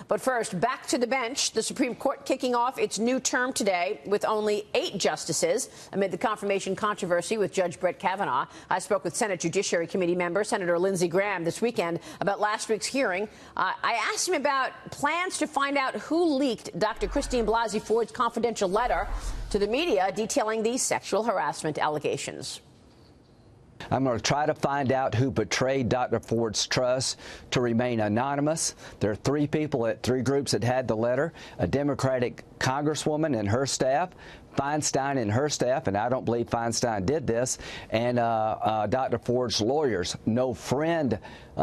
But first, back to the bench. The Supreme Court kicking off its new term today with only 8 justices amid the confirmation controversy with Judge Brett Kavanaugh. I spoke with Senate Judiciary Committee member Senator Lindsey Graham this weekend about last week's hearing. I asked him about plans to find out who leaked Dr. Christine Blasey Ford's confidential letter to the media detailing these sexual harassment allegations. I'm going to try to find out who betrayed Dr. Ford's trust to remain anonymous. There are 3 people, 3 groups that had the letter: a Democratic congresswoman and her staff, Feinstein and her staff, and I don't believe Feinstein did this, and Dr. Ford's lawyers. No friend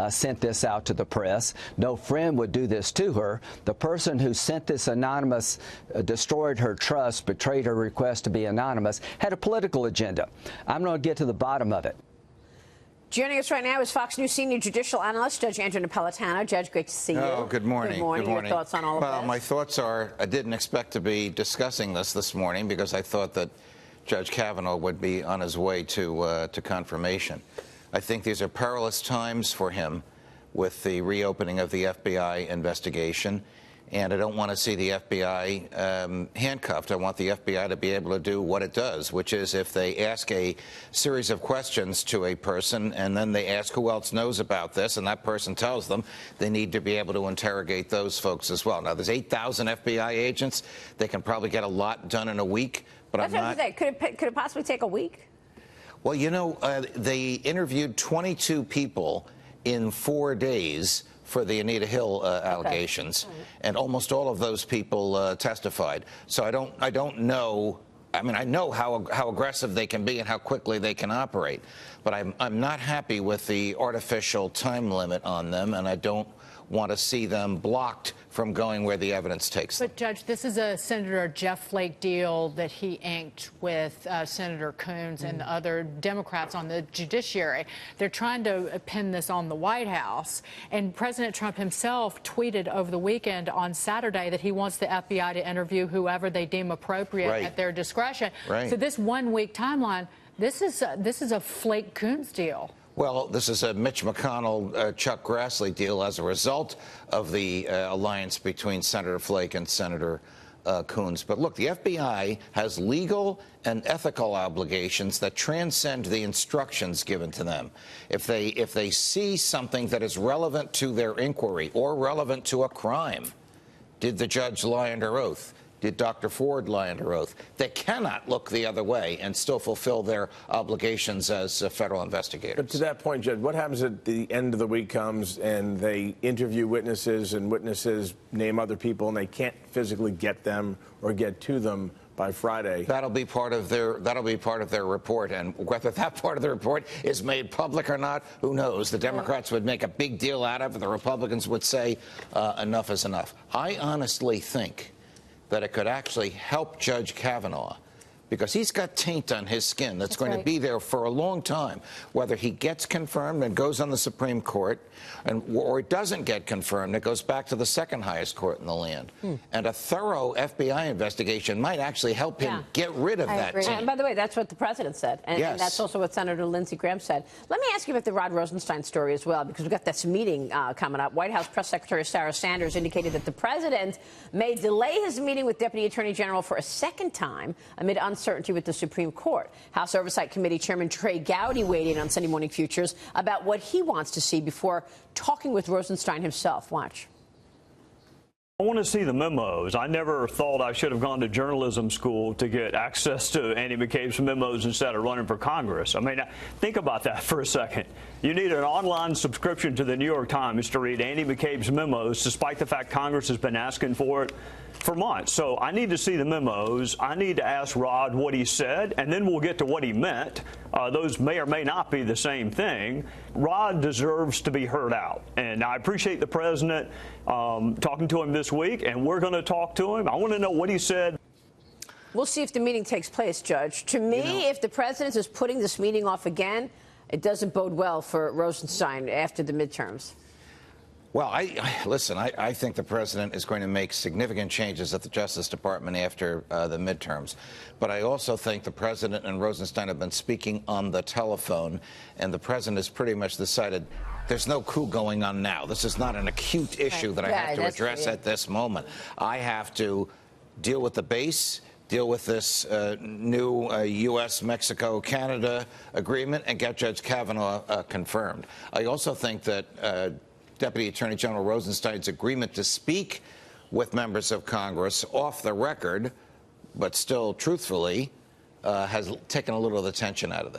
sent this out to the press. No friend would do this to her. The person who sent this anonymous, destroyed her trust, betrayed her request to be anonymous, had a political agenda. I'm going to get to the bottom of it. Joining us right now is Fox News senior judicial analyst Judge Andrew Napolitano. Judge, great to see you. Oh, good morning. Good morning. Your thoughts on all of this? Well, my thoughts are I didn't expect to be discussing this morning because I thought that Judge Kavanaugh would be on his way to confirmation. I think these are perilous times for him with the reopening of the FBI investigation. And I don't want to see the FBI handcuffed. I want the FBI to be able to do what it does, which is if they ask a series of questions to a person and then they ask who else knows about this and that person tells them, they need to be able to interrogate those folks as well. Now, there's 8,000 FBI agents. They can probably get a lot done in a week. But That's I'm what not. I was saying. Could it possibly take a week? Well, you know, they interviewed 22 people in 4 days for the Anita Hill allegations, and almost all of those people testified. So I don't know. I mean, I know how aggressive they can be and how quickly they can operate, but I'm not happy with the artificial time limit on them, and I don't want to see them blocked from going where the evidence takes them. But, Judge, this is a Senator Jeff Flake deal that he inked with Senator Coons and other Democrats on the judiciary. They're trying to pin this on the White House. And President Trump himself tweeted over the weekend on Saturday that he wants the FBI to interview whoever they deem appropriate at their discretion. So this 1-week timeline, this is a Flake-Coons deal. Well, this is a Mitch McConnell, Chuck Grassley deal as a result of the alliance between Senator Flake and Senator Coons. But look, the FBI has legal and ethical obligations that transcend the instructions given to them. If they see something that is relevant to their inquiry or relevant to a crime, did the judge lie under oath? Did Dr. Ford lie under oath? They cannot look the other way and still fulfill their obligations as federal investigators. But to that point, Judge, what happens at the end of the week comes and they interview witnesses and witnesses name other people and they can't physically get them or get to them by Friday? That'll be part of their report, and whether that part of the report is made public or not, who knows? The Democrats would make a big deal out of it. The Republicans would say enough is enough. I honestly think that it could actually help Judge Kavanaugh, because he's got taint on his skin that's going to be there for a long time, whether he gets confirmed and goes on the Supreme Court, or it doesn't get confirmed, it goes back to the second highest court in the land. And a thorough FBI investigation might actually help him get rid of that taint. And by the way, that's what the president said, and that's also what Senator Lindsey Graham said. Let me ask you about the Rod Rosenstein story as well, because we've got this meeting coming up. White House Press Secretary Sarah Sanders indicated that the president may delay his meeting with Deputy Attorney General for a second time amid uncertainty with the Supreme Court. House Oversight Committee Chairman Trey Gowdy weighed in on Sunday Morning Futures about what he wants to see before talking with Rosenstein himself. Watch. I want to see the memos. I never thought I should have gone to journalism school to get access to Andy McCabe's memos instead of running for Congress. I mean, think about that for a second. You need an online subscription to the New York Times to read Andy McCabe's memos, despite the fact Congress has been asking for it for months. So I need to see the memos. I need to ask Rod what he said, and then we'll get to what he meant. Those may or may not be the same thing. Rod deserves to be heard out. And I appreciate the president talking to him this week, and we're going to talk to him. I want to know what he said. We'll see if the meeting takes place, Judge. To me, if the president is putting this meeting off again, it doesn't bode well for Rosenstein after the midterms. Well, I think the president is going to make significant changes at the Justice Department after the midterms. But I also think the president and Rosenstein have been speaking on the telephone, and the president has pretty much decided There's no coup going on now. This is not an acute issue that I have to address at this moment. I have to deal with the base, deal with this new U.S.-Mexico-Canada agreement, and get Judge Kavanaugh confirmed. I also think that Deputy Attorney General Rosen Stein's agreement to speak with members of Congress off the record, but still truthfully, has taken a little of the tension out of this.